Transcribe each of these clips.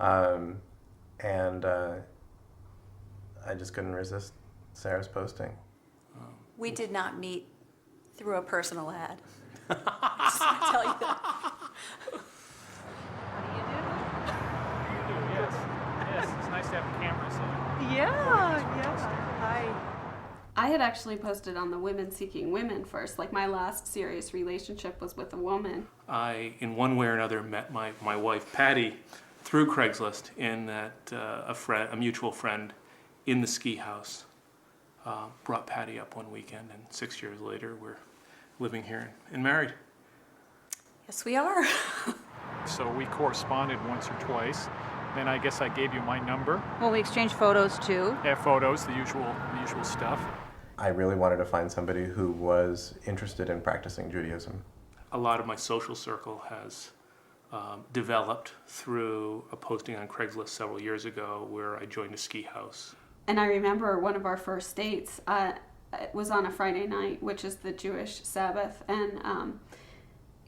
And I just couldn't resist Sarah's posting. We did not meet through a personal ad. I just want to tell you that. Yes, it's nice to have cameras. I had actually posted on the Women Seeking Women first. Like, my last serious relationship was with a woman. I, in one way or another, met my wife, Patty, through Craigslist in that a mutual friend in the ski house brought Patty up one weekend, and 6 years later we're living here and married. Yes, we are. So we corresponded once or twice. Then I guess I gave you my number. Well, we exchanged photos too. Yeah, photos, the usual stuff. I really wanted to find somebody who was interested in practicing Judaism. A lot of my social circle has developed through a posting on Craigslist several years ago where I joined a ski house. And I remember one of our first dates, it was on a Friday night, which is the Jewish Sabbath. And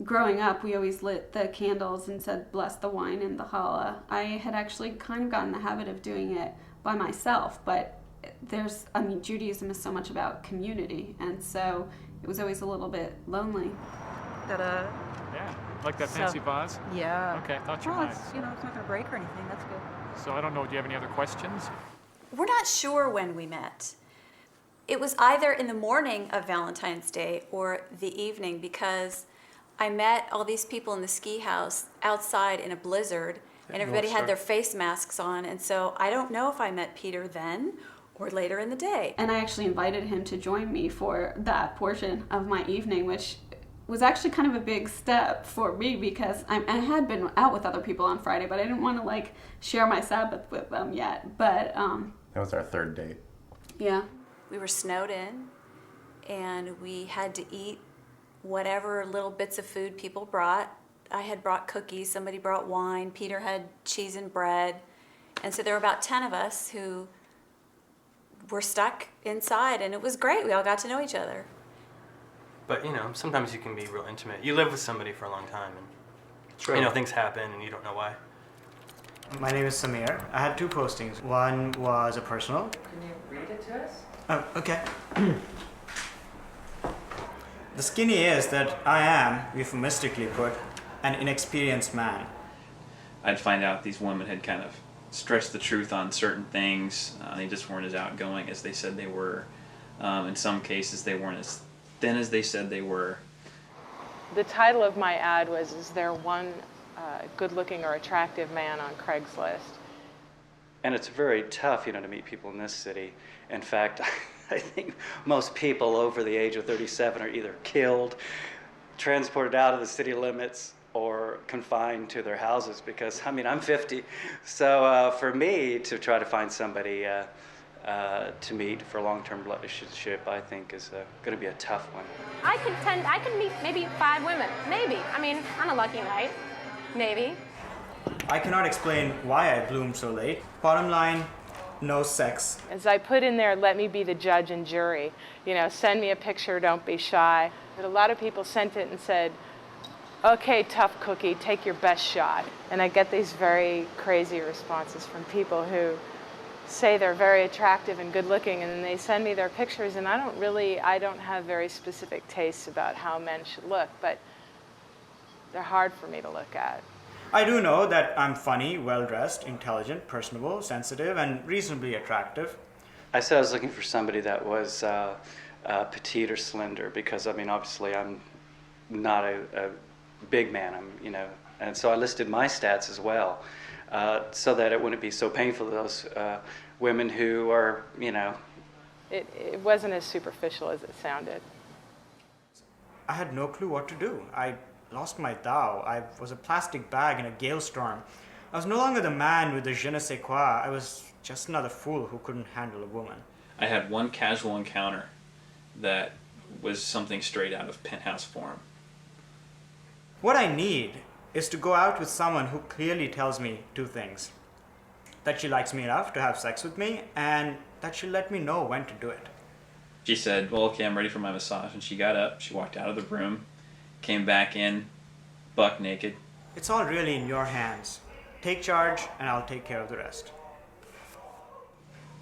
growing up, we always lit the candles and said, bless the wine and the challah. I had actually kind of gotten the habit of doing it by myself, but Judaism is so much about community, and so it was always a little bit lonely. Ta-da. Yeah, like that fancy vase? Yeah. Okay, I thought you well, might. it's not going to break or anything. That's good. So I don't know, do you have any other questions? We're not sure when we met. It was either in the morning of Valentine's Day or the evening, because I met all these people in the ski house outside in a blizzard, and everybody had their face masks on, and so I don't know if I met Peter then or later in the day. And I actually invited him to join me for that portion of my evening, which was actually kind of a big step for me, because I had been out with other people on Friday, but I didn't want to share my Sabbath with them yet. But That was our third date. Yeah. We were snowed in, and we had to eat whatever little bits of food people brought. I had brought cookies, somebody brought wine, Peter had cheese and bread. And so there were about 10 of us who were stuck inside, and it was great. We all got to know each other. But, sometimes you can be real intimate. You live with somebody for a long time, and, things happen, and you don't know why. My name is Samir. I had two postings. One was a personal. Can you read it to us? Oh, okay. The skinny is that I am, euphemistically put, an inexperienced man. I'd find out these women had kind of stretched the truth on certain things. They just weren't as outgoing as they said they were. In some cases, they weren't as thin as they said they were. The title of my ad was, "Is there one good-looking or attractive man on Craigslist?" And it's very tough, to meet people in this city. In fact, I think most people over the age of 37 are either killed, transported out of the city limits, or confined to their houses, because, I'm 50. So for me to try to find somebody to meet for a long-term relationship, I think is going to be a tough one. I could meet maybe 5 women, maybe. On a lucky night, maybe. I cannot explain why I bloomed so late. Bottom line, no sex. As I put in there, let me be the judge and jury. Send me a picture, don't be shy. But a lot of people sent it and said, okay, tough cookie, take your best shot. And I get these very crazy responses from people who say they're very attractive and good looking, and then they send me their pictures, and I don't have very specific tastes about how men should look, but they're hard for me to look at. I do know that I'm funny, well-dressed, intelligent, personable, sensitive, and reasonably attractive. I said I was looking for somebody that was petite or slender, because, obviously I'm not a big man, and so I listed my stats as well, so that it wouldn't be so painful to those women who are, It wasn't as superficial as it sounded. I had no clue what to do. I lost my Tao. I was a plastic bag in a gale storm. I was no longer the man with the je ne sais quoi. I was just another fool who couldn't handle a woman. I had one casual encounter that was something straight out of Penthouse Forum. What I need is to go out with someone who clearly tells me two things. That she likes me enough to have sex with me, and that she'll let me know when to do it. She said, well, okay, I'm ready for my massage. And she got up, she walked out of the room, came back in, buck naked. It's all really in your hands. take charge and I'll take care of the rest.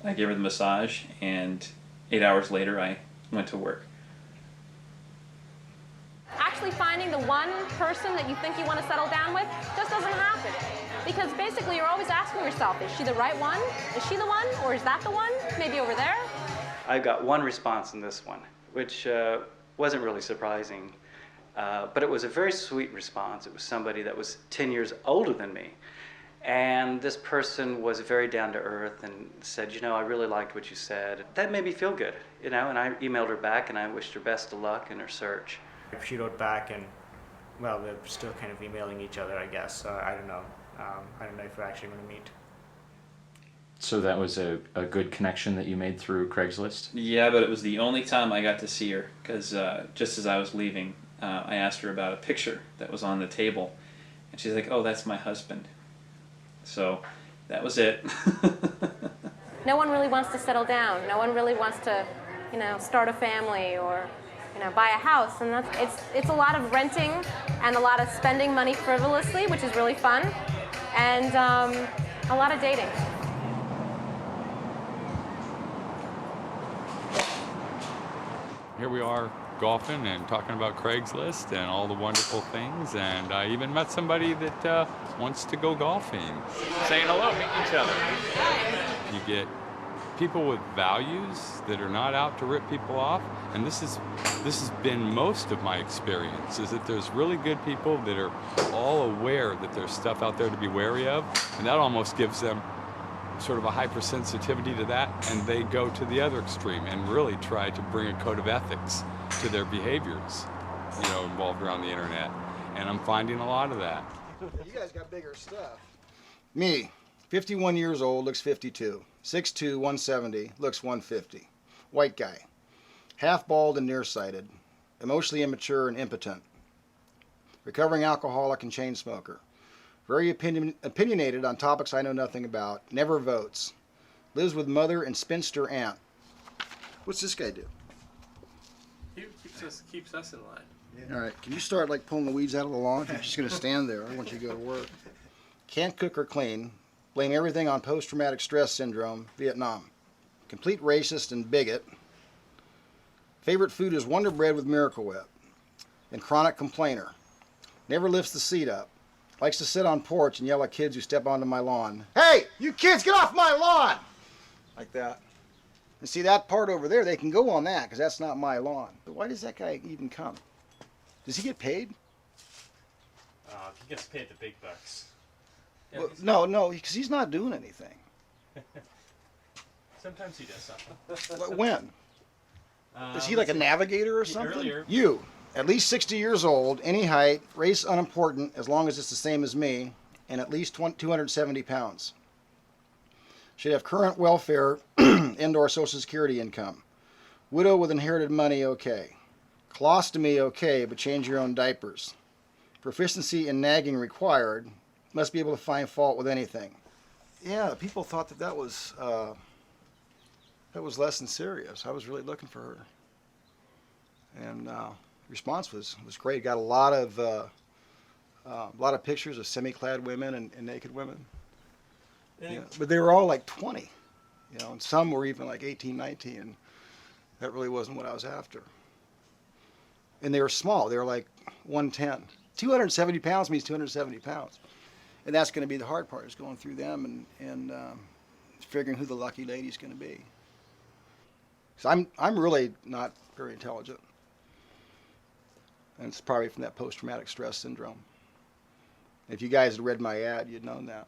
I gave her the massage, and 8 hours later, I went to work. Actually finding the one person that you think you want to settle down with just doesn't happen. Because basically you're always asking yourself, is she the right one? Is she the one? Or is that the one? Maybe over there? I got one response in this one, which wasn't really surprising, but it was a very sweet response. It was somebody that was 10 years older than me. And this person was very down to earth and said, you know, I really liked what you said. That made me feel good, you know, and I emailed her back and I wished her best of luck in her search. She wrote back and, well, we're still kind of emailing each other, I guess. I don't know. I don't know if we're actually going to meet. So that was a good connection that you made through Craigslist? Yeah, but it was the only time I got to see her, because just as I was leaving, I asked her about a picture that was on the table, and she's like, oh, that's my husband. So that was it. No one really wants to settle down. No one really wants to, you know, start a family or, you know, buy a house. And it's a lot of renting and a lot of spending money frivolously, which is really fun, and a lot of dating. Here we are golfing and talking about Craigslist and all the wonderful things, and I even met somebody that wants to go golfing. Saying hello, meet each other. You get people with values that are not out to rip people off, and this has been most of my experience, is that there's really good people that are all aware that there's stuff out there to be wary of, and that almost gives them sort of a hypersensitivity to that, and they go to the other extreme and really try to bring a code of ethics to their behaviors, you know, involved around the internet. And I'm finding a lot of that. You guys got bigger stuff. Me, 51 years old, looks 52. 6'2", 170, looks 150. White guy. Half bald and nearsighted. Emotionally immature and impotent. Recovering alcoholic and chain smoker. Very opinionated on topics I know nothing about. Never votes. Lives with mother and spinster aunt. What's this guy do? He keeps us in line. All right, can you start like pulling the weeds out of the lawn? You're just going to stand there. I want you to go to work. Can't cook or clean. Blame everything on post-traumatic stress syndrome, Vietnam. Complete racist and bigot. Favorite food is Wonder Bread with Miracle Whip. And chronic complainer. Never lifts the seat up. Likes to sit on porch and yell at kids who step onto my lawn. Hey, you kids, get off my lawn! Like that. And see that part over there, they can go on that because that's not my lawn. But why does that guy even come? Does he get paid? He gets paid the big bucks. Yeah, Well, no, because he's not doing anything. Sometimes he does something. When? Is he like a navigator or something? Earlier. You, at least 60 years old, any height, race unimportant as long as it's the same as me, and at least 270 pounds. Should have current welfare and/or Social Security income. Widow with inherited money, okay. Colostomy, okay, but change your own diapers. Proficiency in nagging required. Must be able to find fault with anything. Yeah, people thought that was less than serious. I was really looking for her. And response was great. Got a lot of pictures of semi-clad women and naked women. Yeah, but they were all like 20, you know, and some were even like 18, 19, and that really wasn't what I was after. And they were small. They were like 110. 270 pounds means 270 pounds. And that's going to be the hard part, is going through them and figuring who the lucky lady's going to be. So I'm really not very intelligent. And it's probably from that post-traumatic stress syndrome. If you guys had read my ad, you'd known that.